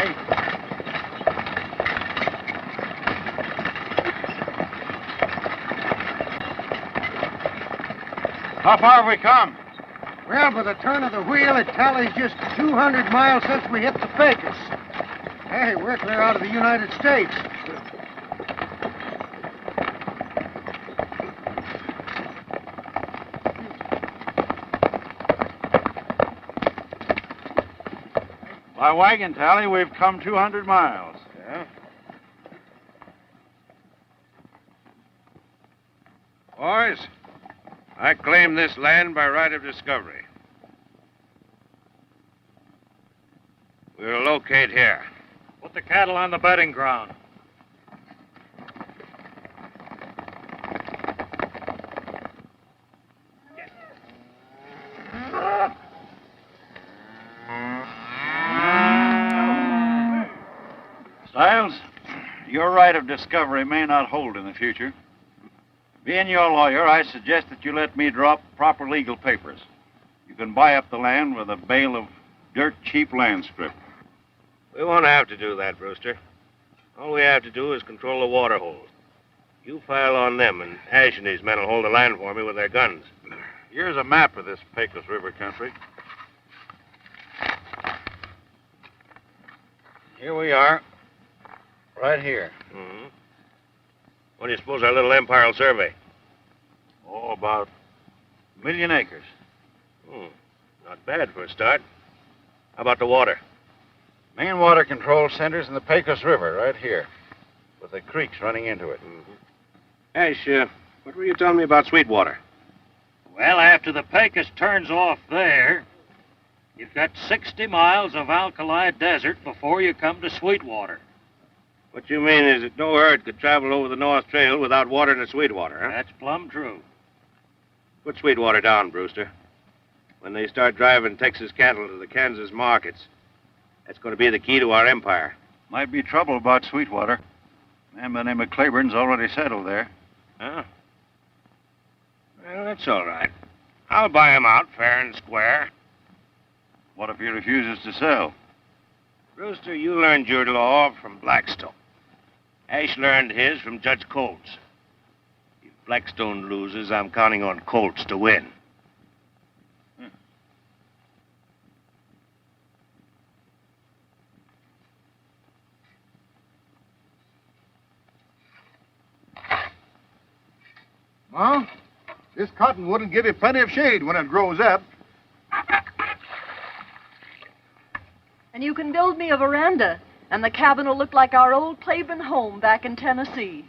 Hey. How far have we come? Well, by the turn of the wheel, it tallies just 200 miles since we hit the Pecos. Hey, we're clear out of the United States. By wagon tally, we've come 200 miles. Yeah? Boys, I claim this land by right of discovery. We'll locate here. Put the cattle on the bedding ground. Stiles, your right of discovery may not hold in the future. Being your lawyer, I suggest that you let me draw up proper legal papers. You can buy up the land with a bale of dirt cheap land scrip. We won't have to do that, Brewster. All we have to do is control the water holes. You file on them, and Ash and his men will hold the land for me with their guns. Here's a map of this Pecos River country. Here we are. Right here. Mm-hmm. What do you suppose our little empire will survey? Oh, about 1,000,000 acres. Not bad for a start. How about the water? Main water control centers in the Pecos River, right here, with the creeks running into it. Mm-hmm. Ash, what were you telling me about Sweetwater? Well, after the Pecos turns off there, you've got 60 miles of alkali desert before you come to Sweetwater. What you mean is that no herd could travel over the North Trail without water in the Sweetwater, huh? That's plumb true. Put Sweetwater down, Brewster. When they start driving Texas cattle to the Kansas markets, that's going to be the key to our empire. Might be trouble about Sweetwater. A man by the name of Clayborn's already settled there. Huh? Well, that's all right. I'll buy him out fair and square. What if he refuses to sell? Brewster, you learned your law from Blackstone. Ash learned his from Judge Colts. If Blackstone loses, I'm counting on Colts to win. Well, this cottonwood will give you plenty of shade when it grows up. And you can build me a veranda, and the cabin will look like our old Clayborn home back in Tennessee.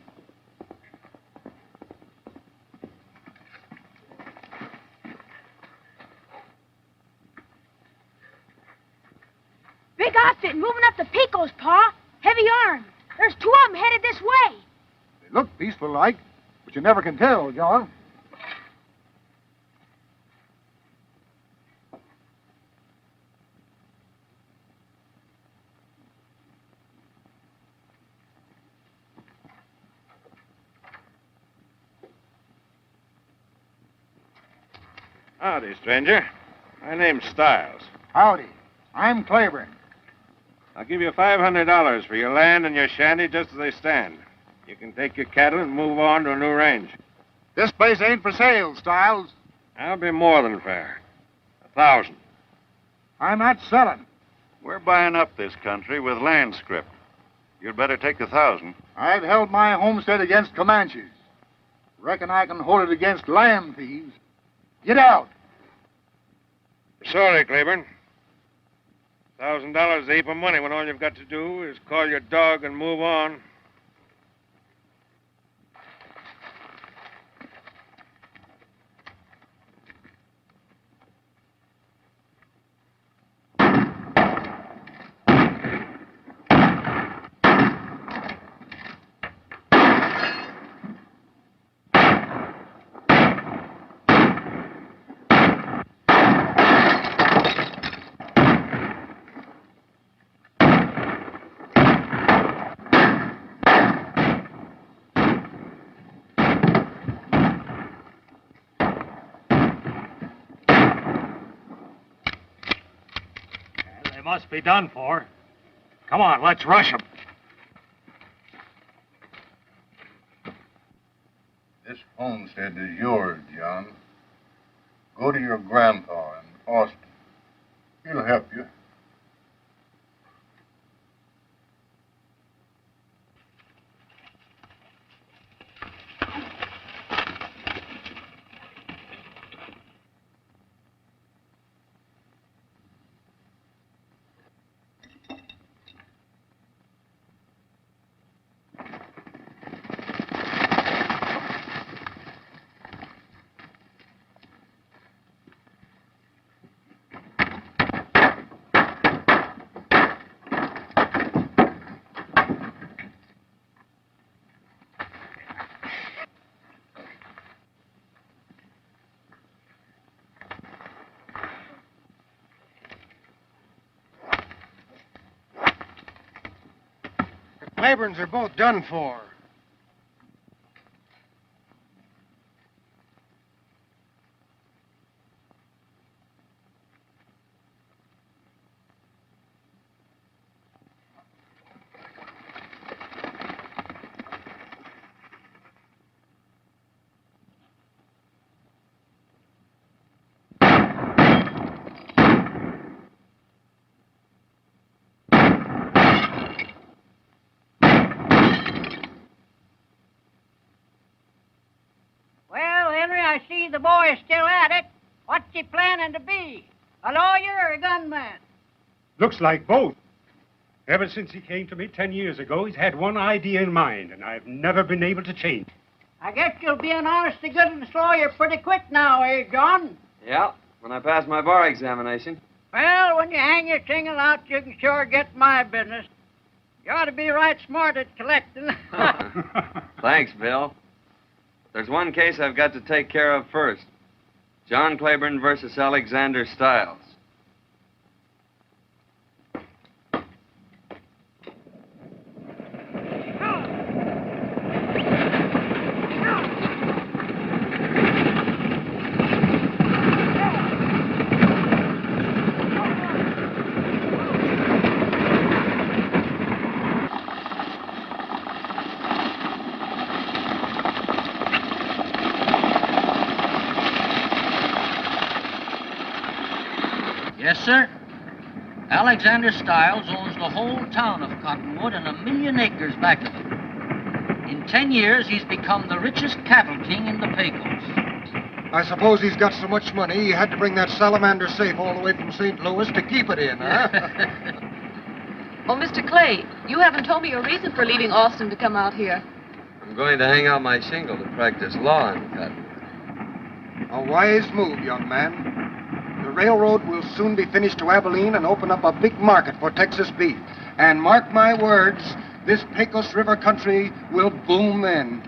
Big outfit moving up the Pecos, Pa. Heavy armed. There's 2 of them headed this way. They look peaceful-like, but you never can tell, John. Howdy, stranger. My name's Stiles. Howdy. I'm Clayborn. I'll give you $500 for your land and your shanty just as they stand. You can take your cattle and move on to a new range. This place ain't for sale, Stiles. I'll be more than fair. 1,000. I'm not selling. We're buying up this country with land scrip. You'd better take the 1,000. I've held my homestead against Comanches. Reckon I can hold it against land thieves. Get out. Sorry, Clayborn. $1,000 is a heap of money when all you've got to do is call your dog and move on. They must be done for. Come on, let's rush him. This homestead is yours, John. Go to your grandpa in Austin. He'll help you. Claiborns are both done for. Well, Henry, I see the boy is still at it. What's he planning to be? A lawyer or a gunman? Looks like both. Ever since he came to me 10 years ago, he's had one idea in mind, and I've never been able to change it. I guess you'll be an honest-to-goodness lawyer pretty quick now, eh, John? Yeah, when I pass my bar examination. Well, when you hang your shingle out, you can sure get my business. You ought to be right smart at collecting. Thanks, Bill. There's one case I've got to take care of first. John Clayborn versus Alexander Stiles. Yes, sir. Alexander Stiles owns the whole town of Cottonwood and 1,000,000 acres back of it. In 10 years, he's become the richest cattle king in the Pecos. I suppose he's got so much money he had to bring that salamander safe all the way from St. Louis to keep it in, huh? Oh, Mr. Clay, you haven't told me your reason for leaving Austin to come out here. I'm going to hang out my shingle to practice law in Cottonwood. A wise move, young man. The railroad will soon be finished to Abilene and open up a big market for Texas beef. And mark my words, this Pecos River country will boom then.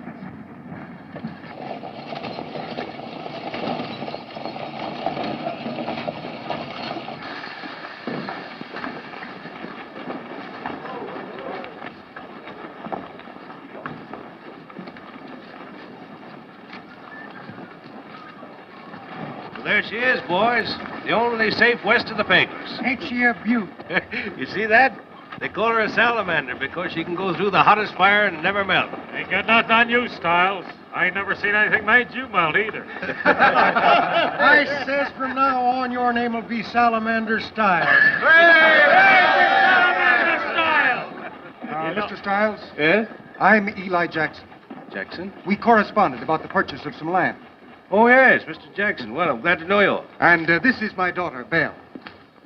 There she is, boys. The only safe west of the Pecos. Ain't she a beaut? You see that? They call her a salamander because she can go through the hottest fire and never melt. Ain't got nothing on you, Stiles. I ain't never seen anything made you melt either. I says from now on your name will be Salamander Stiles. Mr. Stiles? Yeah? I'm Eli Jackson. Jackson? We corresponded about the purchase of some land. Oh, yes, Mr. Jackson. Well, I'm glad to know you. And this is my daughter, Belle.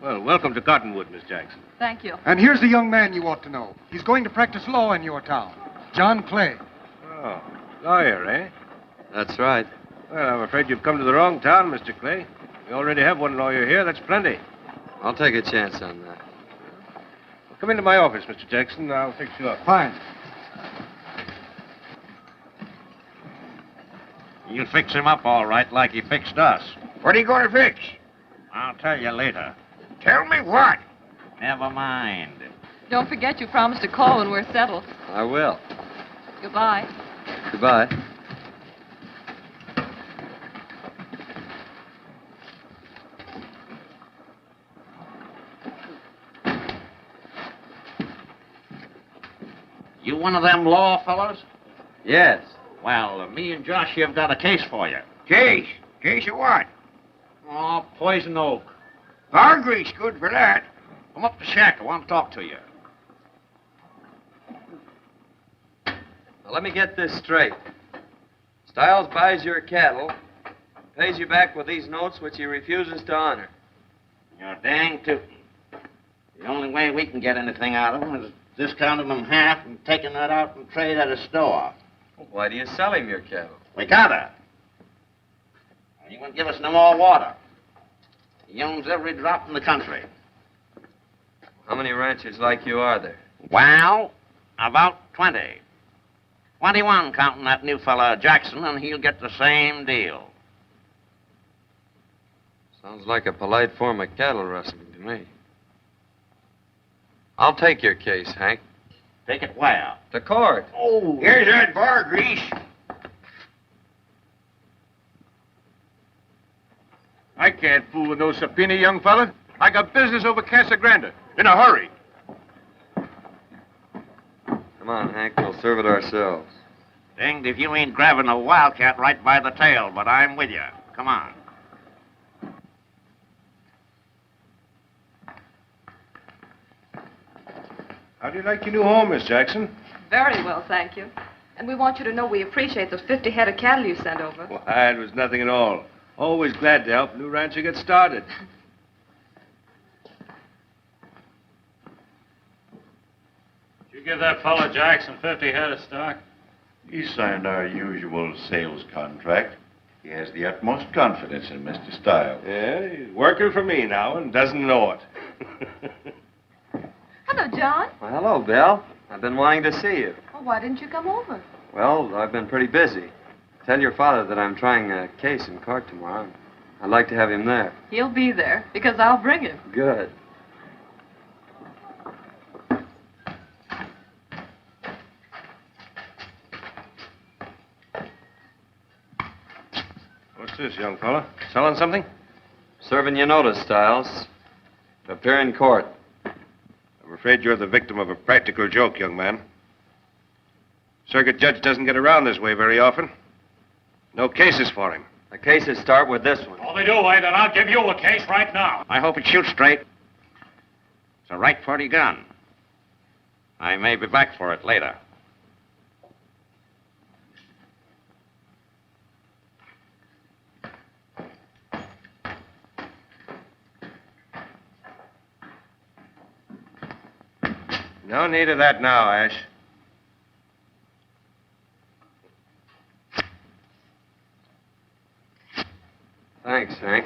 Well, welcome to Cottonwood, Miss Jackson. Thank you. And here's a young man you ought to know. He's going to practice law in your town. John Clay. Oh, lawyer, eh? That's right. Well, I'm afraid you've come to the wrong town, Mr. Clay. We already have one lawyer here. That's plenty. I'll take a chance on that. Come into my office, Mr. Jackson. I'll fix you up. Fine. You'll fix him up all right like he fixed us. What are you going to fix? I'll tell you later. Tell me what? Never mind. Don't forget you promised to call when we're settled. I will. Goodbye. Goodbye. You one of them law fellows? Yes. Well, me and Josh here have got a case for you. Case? Case of what? Oh, poison oak. Bar grease good for that. Come up to shack. I want to talk to you. Now, let me get this straight. Stiles buys your cattle, pays you back with these notes which he refuses to honor. You're dang tootin'. The only way we can get anything out of him is discounting them half and taking that out and trade at a store. Why do you sell him your cattle? We gotta. He won't give us no more water. He owns every drop in the country. How many ranchers like you are there? Well, about 20. 21 counting that new fella Jackson, and he'll get the same deal. Sounds like a polite form of cattle rustling to me. I'll take your case, Hank. Take it where? To court. Oh. Here's that bar grease. I can't fool with no subpoena, young fella. I got business over Casa Grande. In a hurry. Come on, Hank. We'll serve it ourselves. Dinged if you ain't grabbing a wildcat right by the tail, but I'm with you. Come on. How do you like your new home, Miss Jackson? Very well, thank you. And we want you to know we appreciate those 50 head of cattle you sent over. Why, it was nothing at all. Always glad to help a new rancher get started. Did you give that fella Jackson 50 head of stock? He signed our usual sales contract. He has the utmost confidence in Mr. Stiles. Yeah, he's working for me now and doesn't know it. Hello, John. Well, hello, Bill. I've been wanting to see you. Well, why didn't you come over? Well, I've been pretty busy. Tell your father that I'm trying a case in court tomorrow. I'd like to have him there. He'll be there, because I'll bring him. Good. What's this, young fella? Selling something? Serving you notice, Stiles. Appear in court. I'm afraid you're the victim of a practical joke, young man. Circuit judge doesn't get around this way very often. No cases for him. The cases start with this one. Oh, they do, eh? Then I'll give you a case right now. I hope it shoots straight. It's a right 40 gun. I may be back for it later. No need of that now, Ash. Thanks, Hank.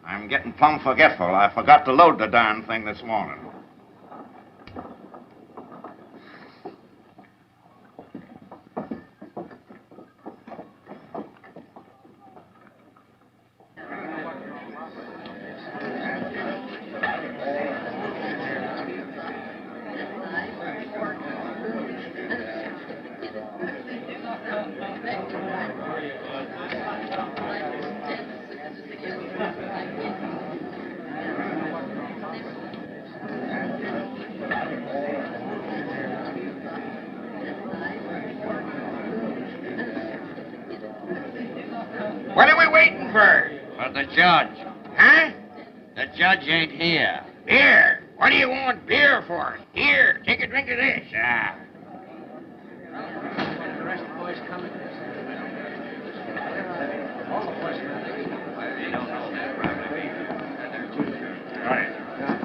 I'm getting plumb forgetful. I forgot to load the darn thing this morning. What are we waiting for? For the judge. Huh? The judge ain't here. Beer. What do you want beer for? Here, take a drink of this. Ah.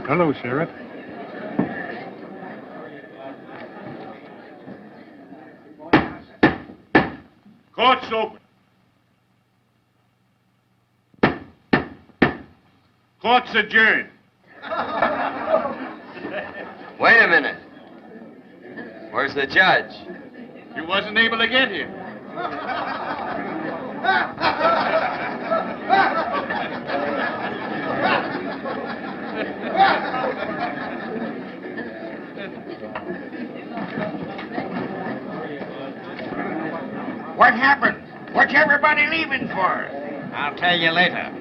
Hello, Sheriff. Court's open. Court's adjourned. Wait a minute. Where's the judge? He wasn't able to get here. What happened? What's everybody leaving for? I'll tell you later.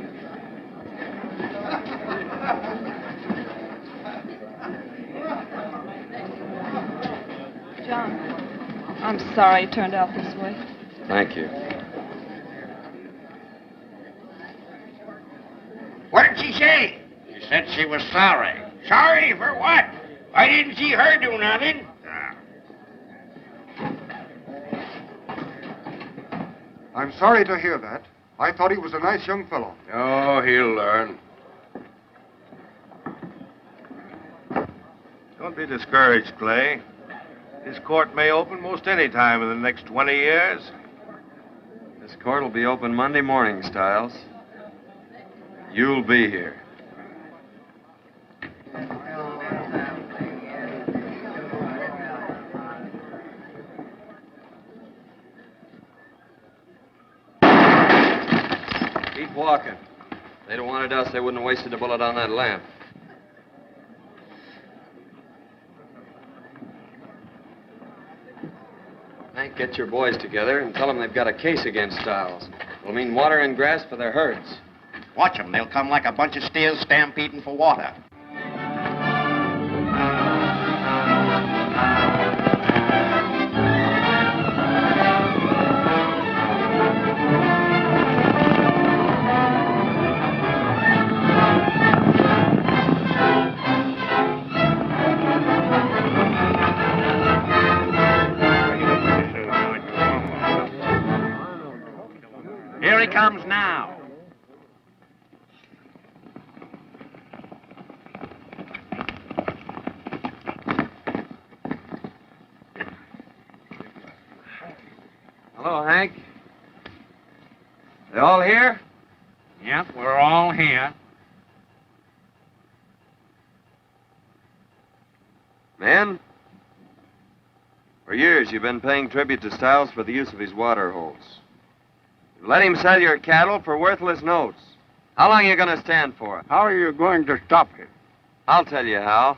I'm sorry it turned out this way. Thank you. What did she say? She said she was sorry. Sorry for what? I didn't see her do nothing. I'm sorry to hear that. I thought he was a nice young fellow. Oh, he'll learn. Don't be discouraged, Clay. This court may open most any time in the next 20 years. This court will be open Monday morning, Stiles. You'll be here. Keep walking. If they'd have wanted us, they wouldn't have wasted a bullet on that lamp. Hank, get your boys together and tell them they've got a case against Stiles. It'll mean water and grass for their herds. Watch them. They'll come like a bunch of steers stampeding for water. Here he comes now. Hello, Hank. They all here? Yep, we're all here. Man, for years you've been paying tribute to Stiles for the use of his water holes. You've let him sell your cattle for worthless notes. How long are you going to stand for it? How are you going to stop him? I'll tell you how.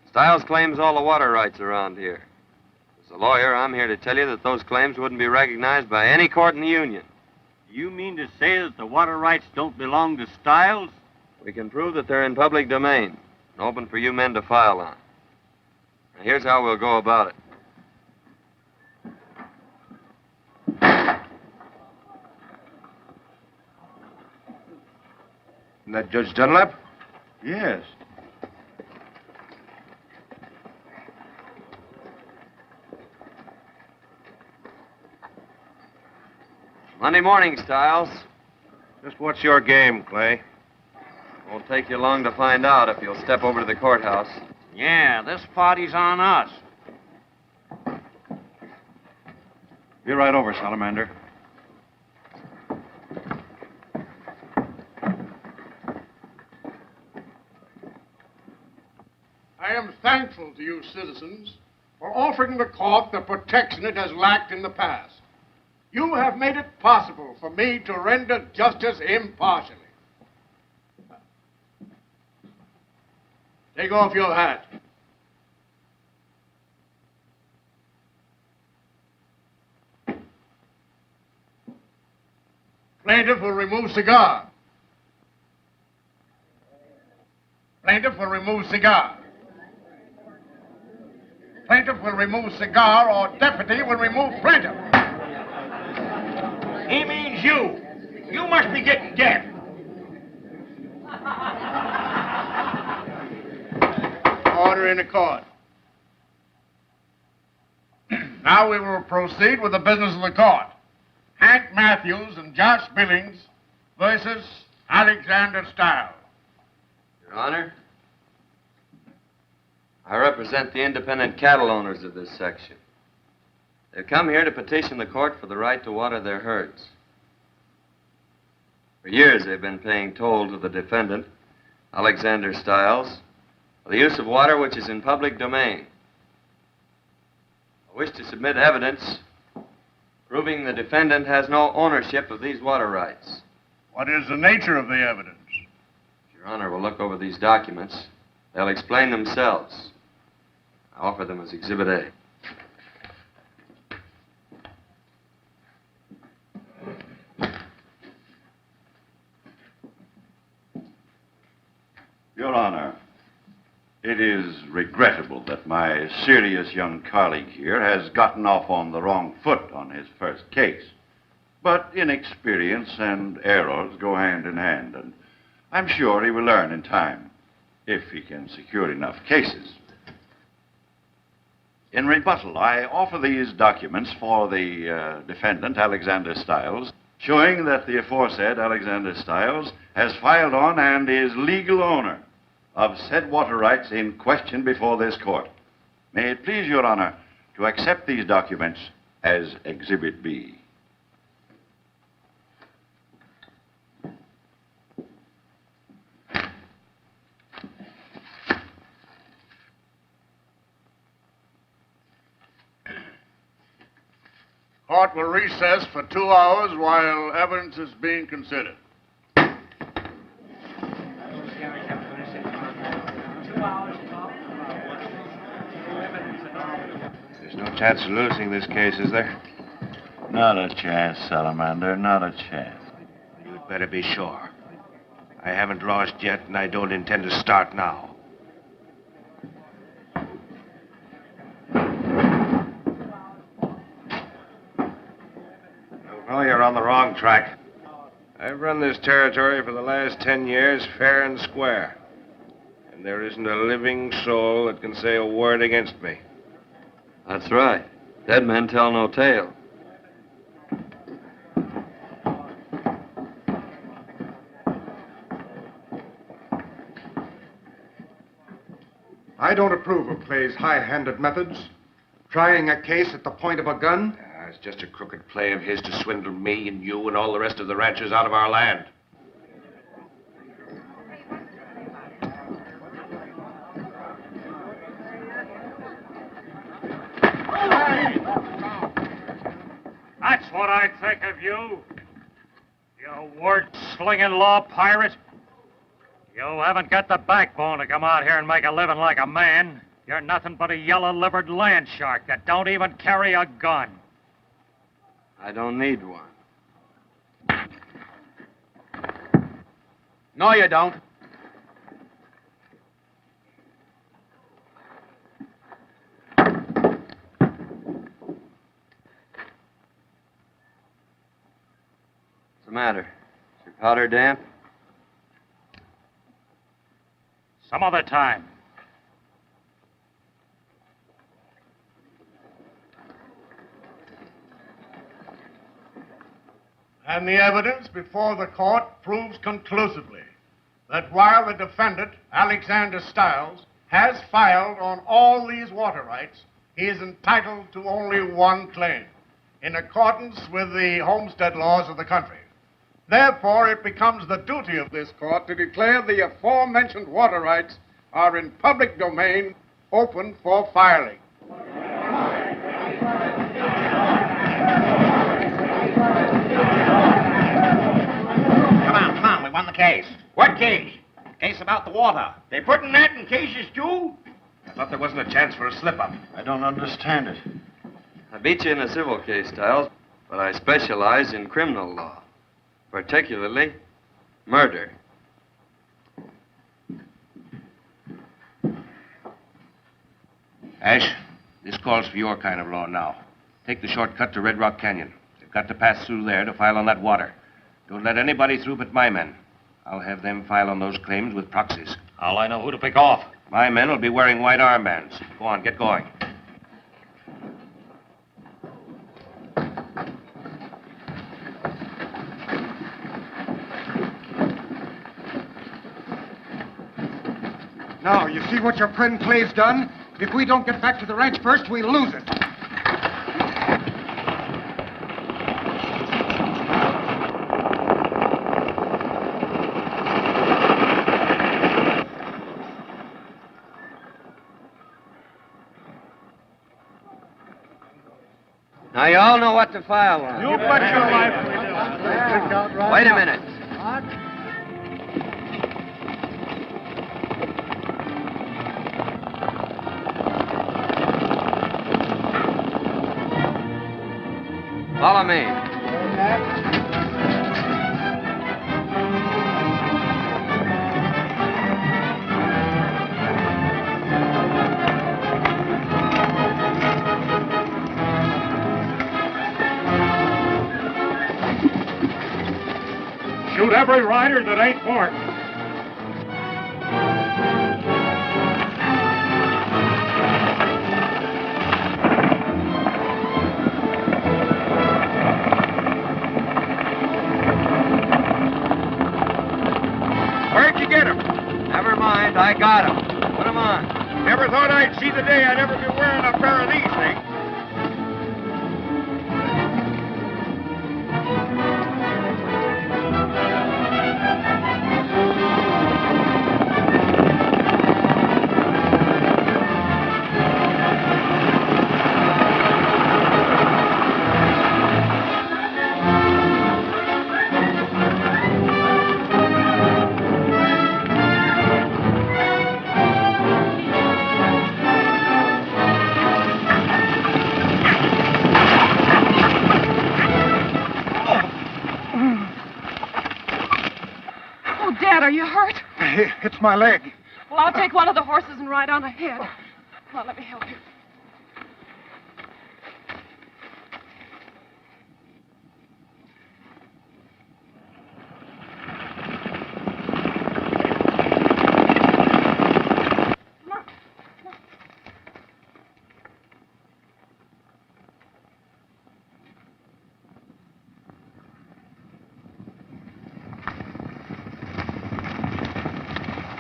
Stiles claims all the water rights around here. As a lawyer, I'm here to tell you that those claims wouldn't be recognized by any court in the Union. You mean to say that the water rights don't belong to Stiles? We can prove that they're in public domain and open for you men to file on. Now, here's how we'll go about it. Isn't that Judge Dunlap? Yes. Monday morning, Stiles. Just what's your game, Clay? Won't take you long to find out if you'll step over to the courthouse. Yeah, this party's on us. Be right over, Salamander. I am thankful to you citizens for offering the court the protection it has lacked in the past. You have made it possible for me to render justice impartially. Take off your hat. Plaintiff will remove cigar. Plaintiff will remove cigar. Plaintiff will remove cigar, or deputy will remove plaintiff. He means you. You must be getting deaf. Order in the court. Now we will proceed with the business of the court. Hank Matthews and Josh Billings versus Alexander Stiles. Your Honor, I represent the independent cattle owners of this section. They've come here to petition the court for the right to water their herds. For years, they've been paying toll to the defendant, Alexander Stiles, for the use of water which is in public domain. I wish to submit evidence proving the defendant has no ownership of these water rights. What is the nature of the evidence? Your Honor will look over these documents. They'll explain themselves. I offer them as Exhibit A. Your Honor, It is regrettable that my serious young colleague here has gotten off on the wrong foot on his first case. But inexperience and errors go hand in hand, and I'm sure he will learn in time, if he can secure enough cases. In rebuttal, I offer these documents for the defendant, Alexander Stiles, showing that the aforesaid Alexander Stiles has filed on and is legal owner of said water rights in question before this court. May it please your honor to accept these documents as Exhibit B. Court will recess for 2 hours while evidence is being considered. There's no chance of losing this case, is there? Not a chance, Salamander, not a chance. You'd better be sure. I haven't lost yet, and I don't intend to start now. Well, you're on the wrong track. I've run this territory for the last 10 years fair and square. And there isn't a living soul that can say a word against me. That's right. Dead men tell no tale. I don't approve of Clay's high-handed methods. Trying a case at the point of a gun. It's just a crooked play of his to swindle me and you and all the rest of the ranchers out of our land. That's what I think of you. You word-slinging law pirate. You haven't got the backbone to come out here and make a living like a man. You're nothing but a yellow-livered land shark that don't even carry a gun. I don't need one. No, you don't. What's the matter? Is your powder damp? Some other time. And the evidence before the court proves conclusively that while the defendant, Alexander Stiles, has filed on all these water rights, he is entitled to only one claim, in accordance with the homestead laws of the country. Therefore, it becomes the duty of this court to declare the aforementioned water rights are in public domain, open for filing. Come on, we won the case. What case? Case about the water. They putting that in cases, too? I thought there wasn't a chance for a slip-up. I don't understand it. I beat you in a civil case, Stiles, but I specialize in criminal law, particularly murder. Ash, this calls for your kind of law now. Take the shortcut to Red Rock Canyon. They've got to pass through there to file on that water. Don't let anybody through but my men. I'll have them file on those claims with proxies. How'll I know who to pick off? My men will be wearing white armbands. Go on, get going. Now, you see what your friend Clay's done? If we don't get back to the ranch first, we'll lose it. Now, you all know what to file on. You bet your life we do. Wait a minute. Follow me. every rider that ain't marked. Where'd you get him? Never mind, I got him. Put him on. Never thought I'd see the day I'd ever be wearing a pair of these things. Oh, Dad, are you hurt? It's my leg. Well, I'll take one of the horses and ride on ahead. Come on, let me help you.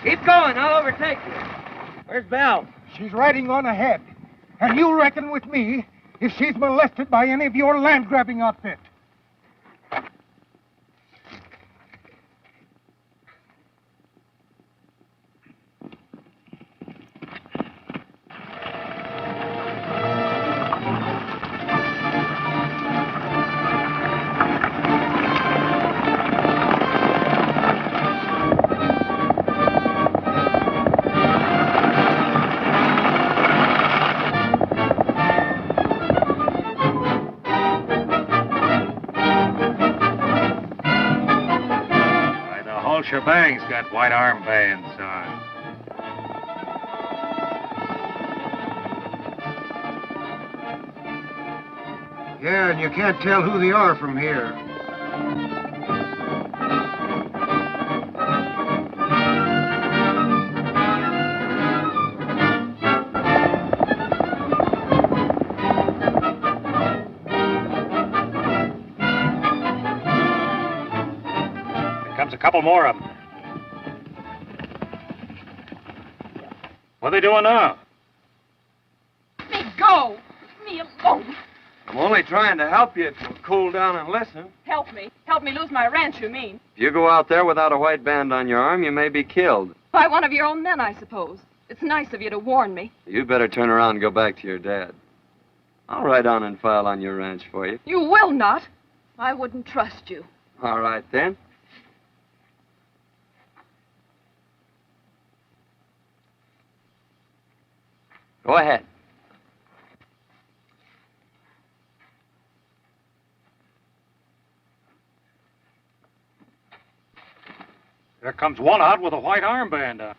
Keep going, I'll overtake you. Where's Belle? She's riding on ahead. And you reckon with me if she's molested by any of your land-grabbing outfit. whole shebang's got white armbands on. Yeah, and you can't tell who they are from here. Here comes a couple more of them. What are they doing now? Let me go. Leave me alone. I'm only trying to help you if you'll cool down and listen. Help me. Help me lose my ranch, you mean? If you go out there without a white band on your arm, you may be killed. By one of your own men, I suppose. It's nice of you to warn me. You'd better turn around and go back to your dad. I'll ride on and file on your ranch for you. You will not. I wouldn't trust you. All right, then. Go ahead. There comes one out with a white armband on.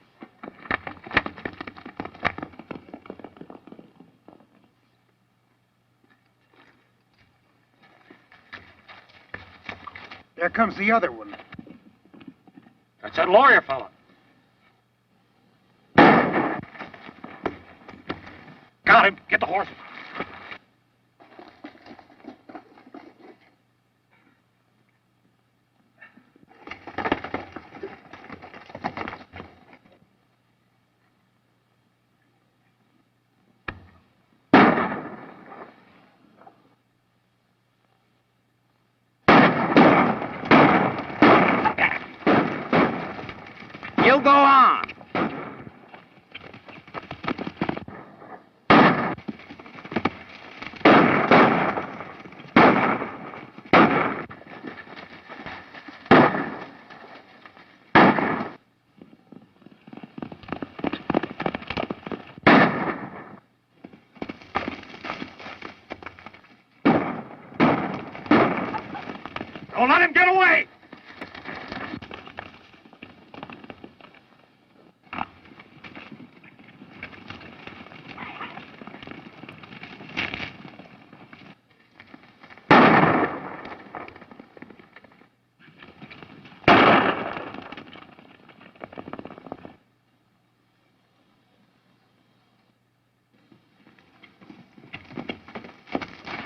There comes the other one. That's that lawyer fella. Got him. Get the horses. You go on. Don't let him get away.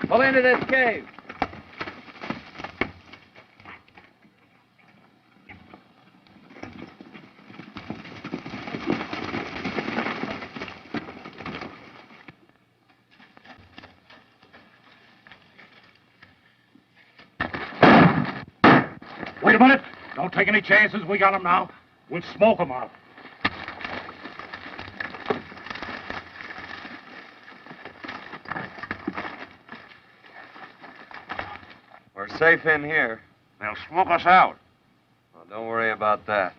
Pull into this cave. Wait a minute. Don't take any chances. We got them now. We'll smoke them out. We're safe in here. They'll smoke us out. Well, don't worry about that.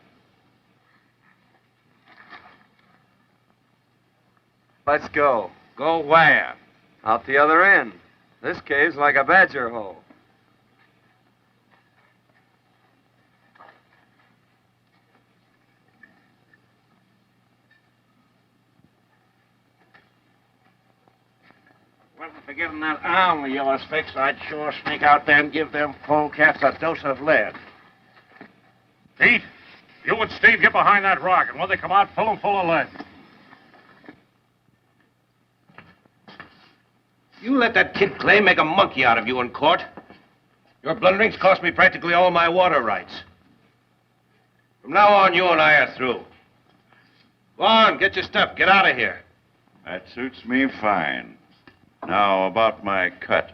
Let's go. Go where? Out the other end. This cave's like a badger hole. Wasn't for getting that arm of yours fixed, I'd sure sneak out there and give them polecats a dose of lead. Pete, you and Steve get behind that rock, and when they come out, fill them full of lead. You let that kid Clay make a monkey out of you in court. Your blunderings cost me practically all my water rights. From now on, you and I are through. Go on, get your stuff. Get out of here. That suits me fine. Now, about my cut.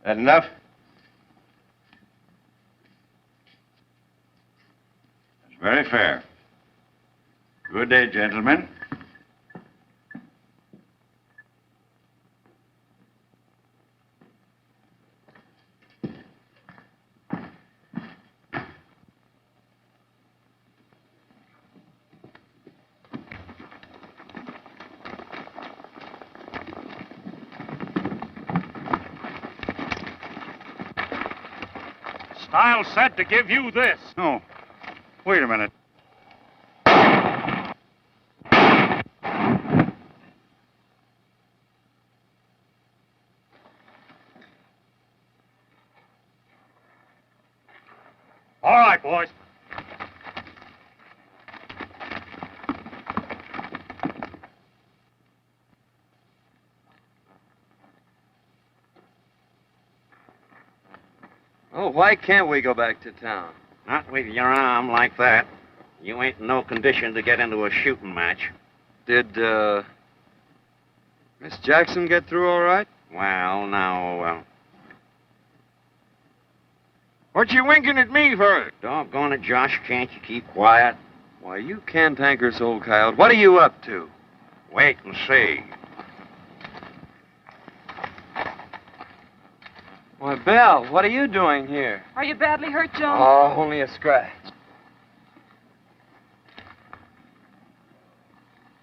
That enough? That's very fair. Good day, gentlemen. Stiles said to give you this. Oh, wait a minute. All right, boys. Oh, why can't we go back to town? Not with your arm like that. You ain't in no condition to get into a shooting match. Did, Miss Jackson get through all right? Well, now, What you winking at me for? doggone it, Josh, can't you keep quiet? Why, you cantankerous old coyote. What are you up to? Wait and see. Why, Belle, what are you doing here? Are you badly hurt, John? Oh, only a scratch.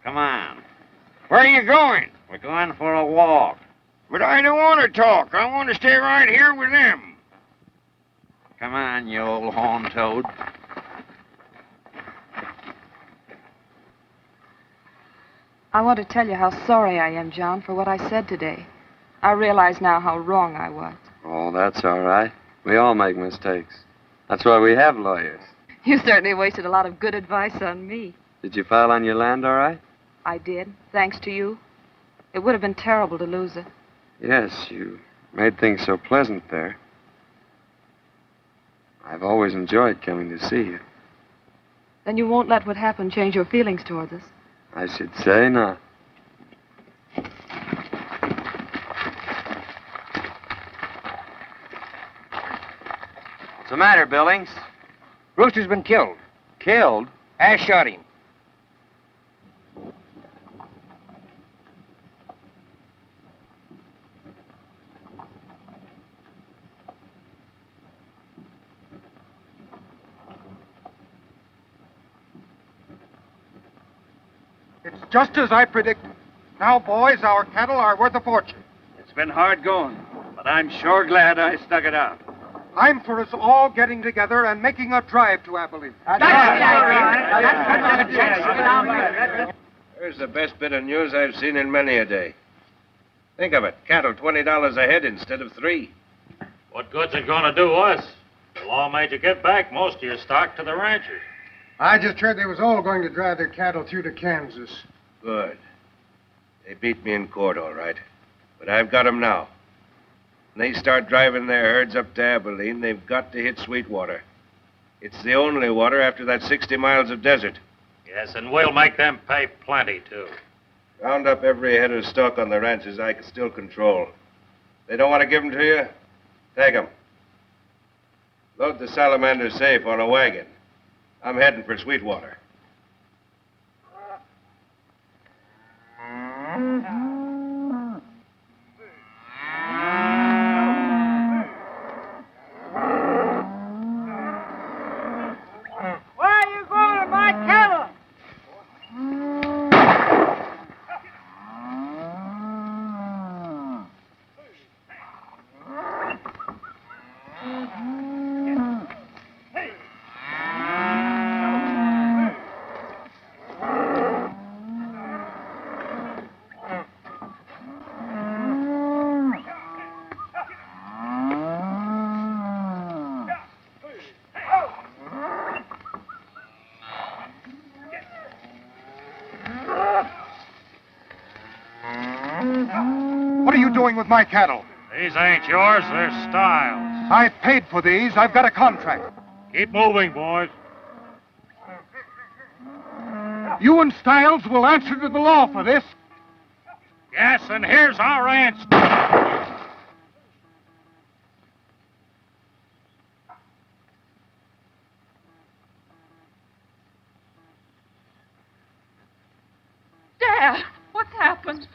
Come on. Where are you going? We're going for a walk. But I don't want to talk. I want to stay right here with them. Come on, you old horn toad. I want to tell you how sorry I am, John, for what I said today. I realize now how wrong I was. Oh, that's all right. We all make mistakes. That's why we have lawyers. You certainly wasted a lot of good advice on me. Did you file on your land all right? I did, thanks to you. It would have been terrible to lose it. Yes, you made things so pleasant there. I've always enjoyed coming to see you. Then you won't let what happened change your feelings towards us. I should say not. What's the matter, Billings? Brewster's been killed. Killed? Ash shot him. It's just as I predicted. Now, boys, our cattle are worth a fortune. It's been hard going, but I'm sure glad I stuck it out. I'm for us all getting together and making a drive to Abilene. Here's the best bit of news I've seen in many a day. Think of it. Cattle $20 a head instead of $3. What good's it going to do us? The law made you give back most of your stock to the ranchers. I just heard they was all going to drive their cattle through to Kansas. Good. They beat me in court, all right. But I've got 'em now. When they start driving their herds up to Abilene, they've got to hit Sweetwater. It's the only water after that 60 miles of desert. Yes, and we'll make them pay plenty, too. Round up every head of stock on the ranches I can still control. They don't want to give 'em to you? Take 'em. Load the salamander safe on a wagon. I'm heading for Sweetwater. Where are you going with my cattle? What are you doing with my cattle? These ain't yours, they're Stiles. I paid for these. I've got a contract. Keep moving, boys. You and Stiles will answer to the law for this. Yes, and here's our answer. Dad, what's happened?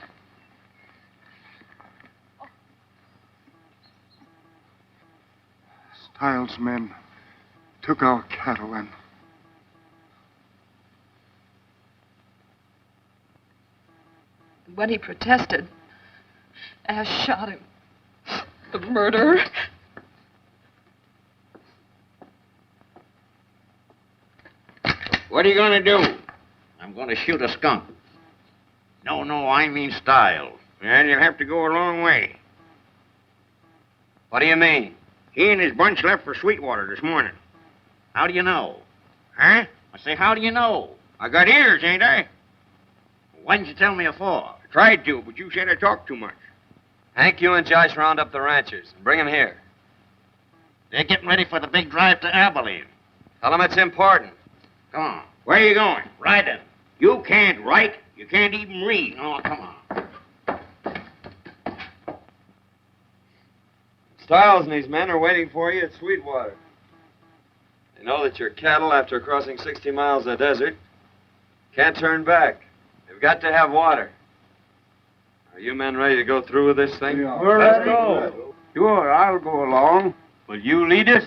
Stiles' men took our cattle and... When he protested, Ash shot him. The murderer. What are you going to do? I'm going to shoot a skunk. No, I mean Stiles. And you'll have to go a long way. What do you mean? He and his bunch left for Sweetwater this morning. How do you know? Huh? I say, how do you know? I got ears, ain't I? Why didn't you tell me before? I tried to, but you said I talked too much. Hank, you and Josh round up the ranchers and bring them here. They're getting ready for the big drive to Abilene. Tell them it's important. Come on. Where are you going? Riding. You can't write. You can't even read. Oh, come on. Stiles and his men are waiting for you at Sweetwater. They know that your cattle, after crossing 60 miles of desert, can't turn back. They've got to have water. Are you men ready to go through with this thing? Let's go. Sure, I'll go along. Will you lead us?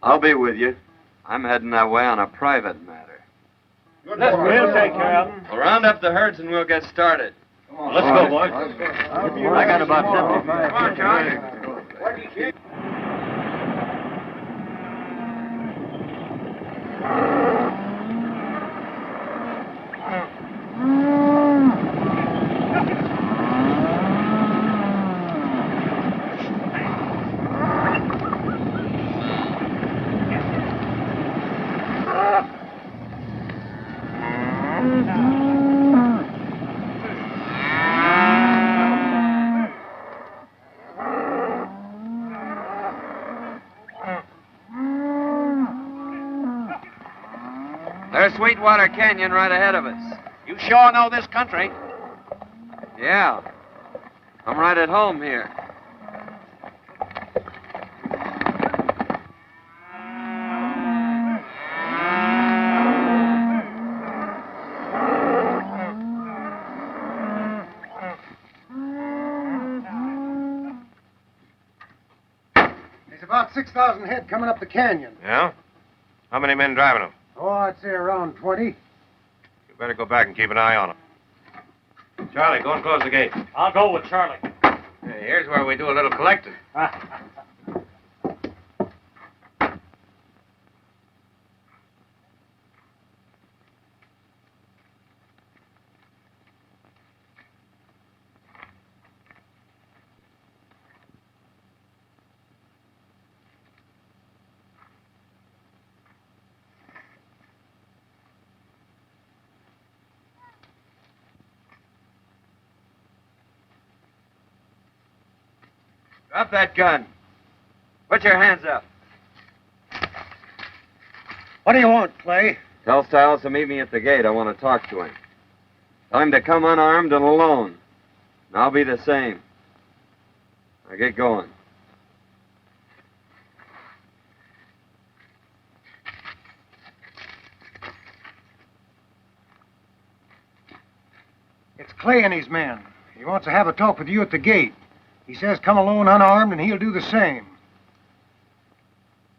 I'll be with you. I'm heading that way on a private matter. We'll take care of them. We'll round up the herds and we'll get started. Let's go, boys. I got about 75. Come on, John. There's Sweetwater Canyon right ahead of us. You sure know this country. Yeah. I'm right at home here. There's about 6,000 head coming up the canyon. Yeah? How many men driving them? Oh, I'd say around 20. You better go back and keep an eye on them. Charlie, go and close the gate. I'll go with Charlie. Hey, here's where we do a little collecting. Drop that gun. Put your hands up. What do you want, Clay? Tell Stiles to meet me at the gate. I want to talk to him. Tell him to come unarmed and alone. And I'll be the same. Now get going. It's Clay and his men. He wants to have a talk with you at the gate. He says come alone unarmed and he'll do the same.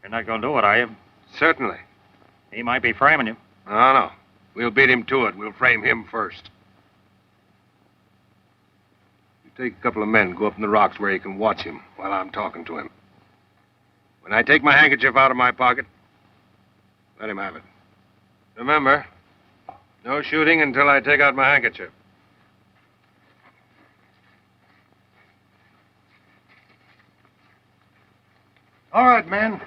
You're not going to do it, are you? Certainly. He might be framing you. No. We'll beat him to it. We'll frame him first. You take a couple of men, go up in the rocks where you can watch him while I'm talking to him. When I take my handkerchief out of my pocket, let him have it. Remember, no shooting until I take out my handkerchief. All right, men.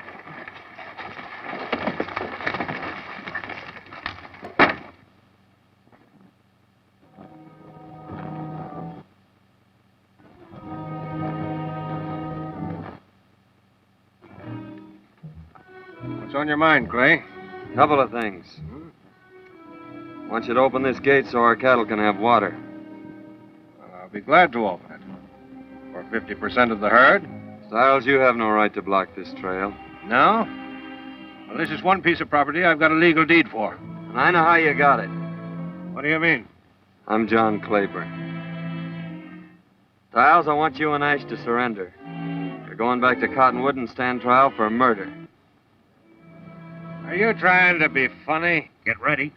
What's on your mind, Clay? Couple of things. I want you to open this gate so our cattle can have water. I'll be glad to open it. For 50% of the herd. Stiles, you have no right to block this trail. No? Well, this is one piece of property I've got a legal deed for. And I know how you got it. What do you mean? I'm John Clayborn. Stiles, I want you and Ash to surrender. You're going back to Cottonwood and stand trial for murder. Are you trying to be funny? Get ready.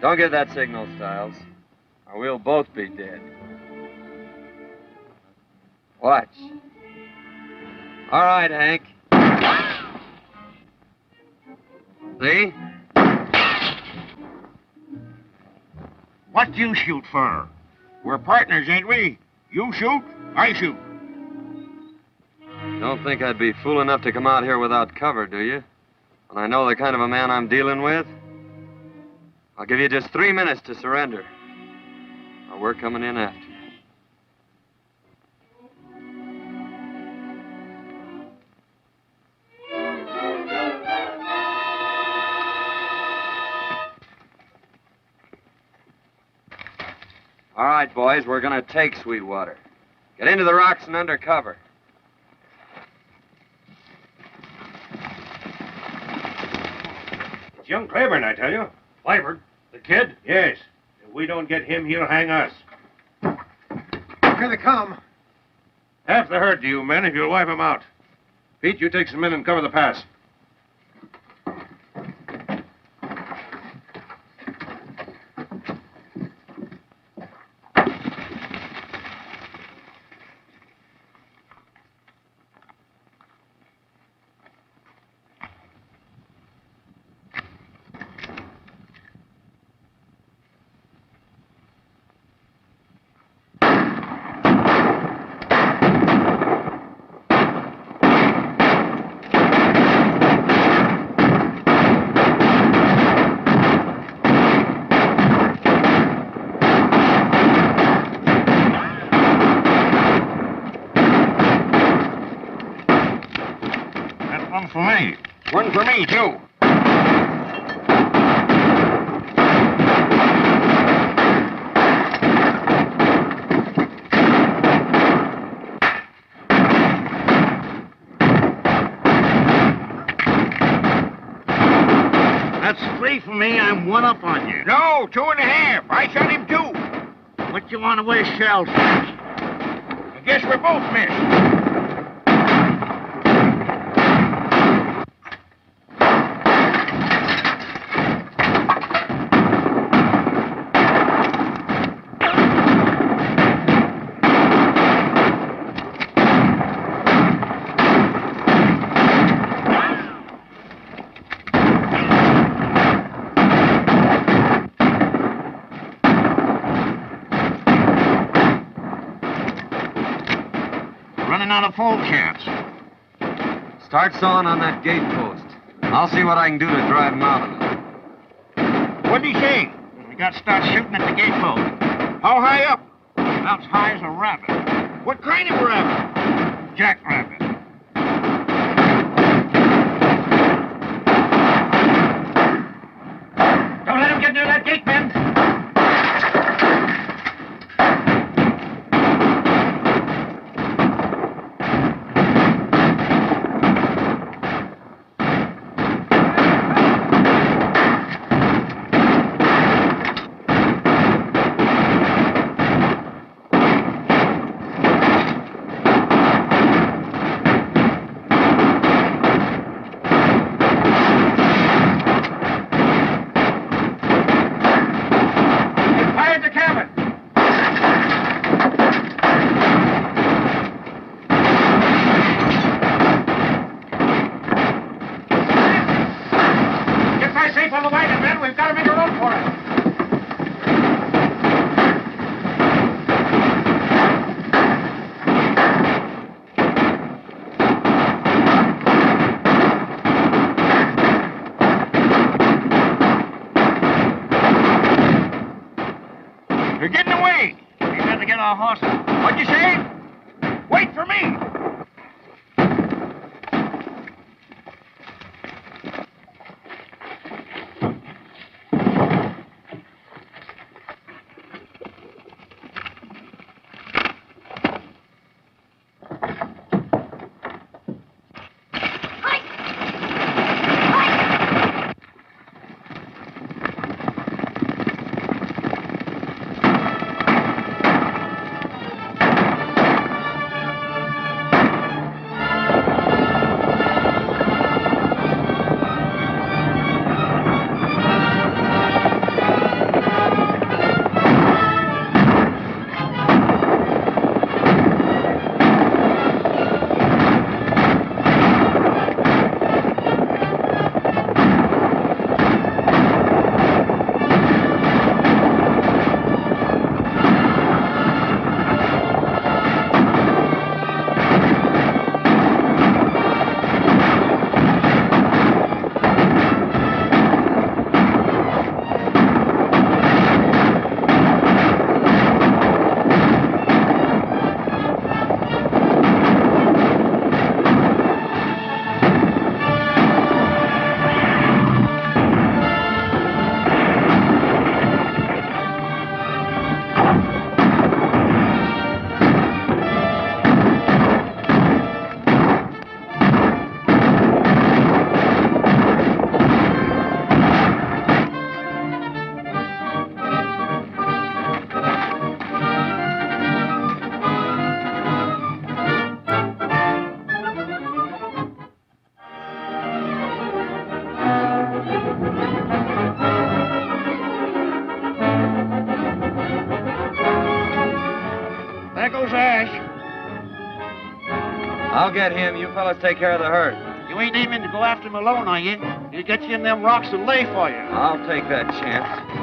Don't give that signal, Stiles, or we'll both be dead. Watch. All right, Hank. See? What you shoot for? We're partners, ain't we? You shoot, I shoot. Don't think I'd be fool enough to come out here without cover, do you? When I know the kind of a man I'm dealing with? I'll give you just 3 minutes to surrender, or we're coming in after you. All right, boys, we're going to take Sweetwater. Get into the rocks and under cover. It's young Clayborn, I tell you. Clayborn? The kid? Yes. If we don't get him, he'll hang us. Here they come. Half the herd to you, men, if you'll wipe him out. Pete, you take some men and cover the pass. One for me. One for me, too. That's 3 for me. I'm 1 up on you. No, 2.5. I shot him, too. What you want to waste shells for? I guess we're both missed. Out of full chance. Start sawing on that gate post. I'll see what I can do to drive him out of it. What'd he say? We got to start shooting at the gate post. How high up? About as high as a rabbit. What kind of rabbit? jackrabbit. Don't let him get near that gate, men. You're getting away. We better get our horses. What'd you say? Wait for me. There goes Ash. I'll get him. You fellas take care of the herd. You ain't aiming to go after him alone, are you? He'll get you in them rocks and lay for you. I'll take that chance.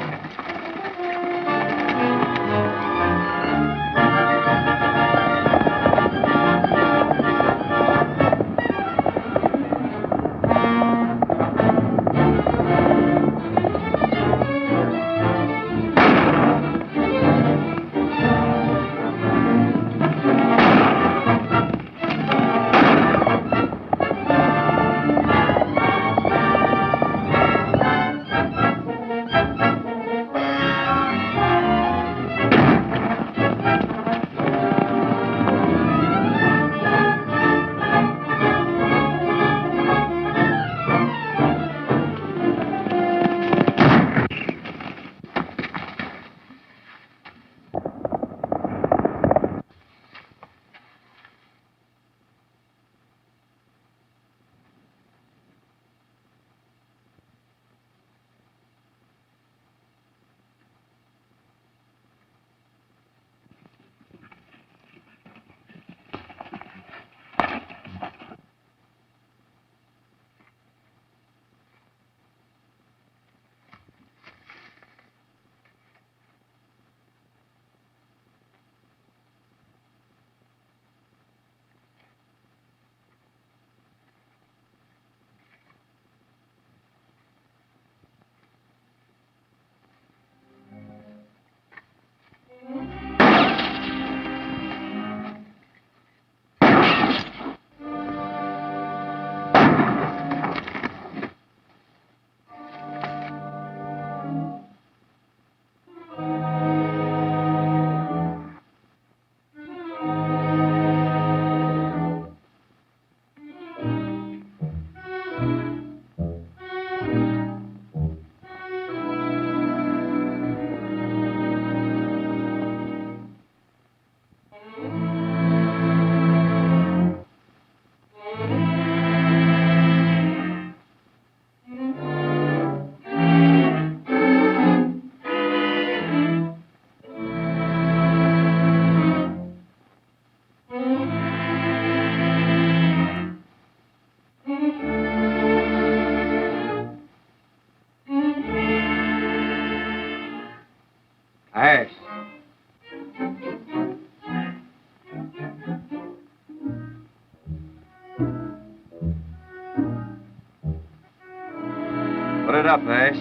Put it up, Ash.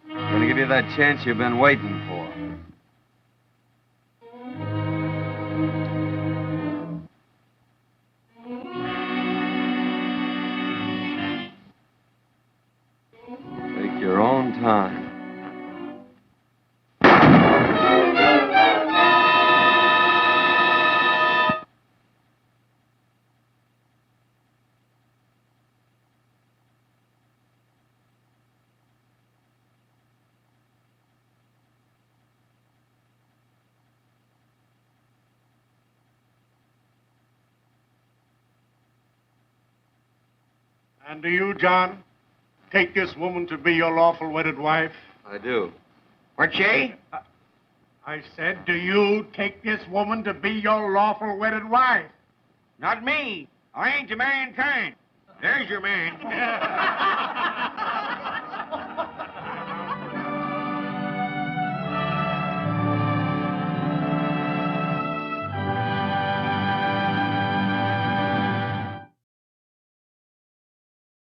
I'm gonna give you that chance you've been waiting for. Take your own time. And do you, John, take this woman to be your lawful wedded wife? I do. What'd you say? I said, do you take this woman to be your lawful wedded wife? Not me. I ain't the marrying kind. There's your man.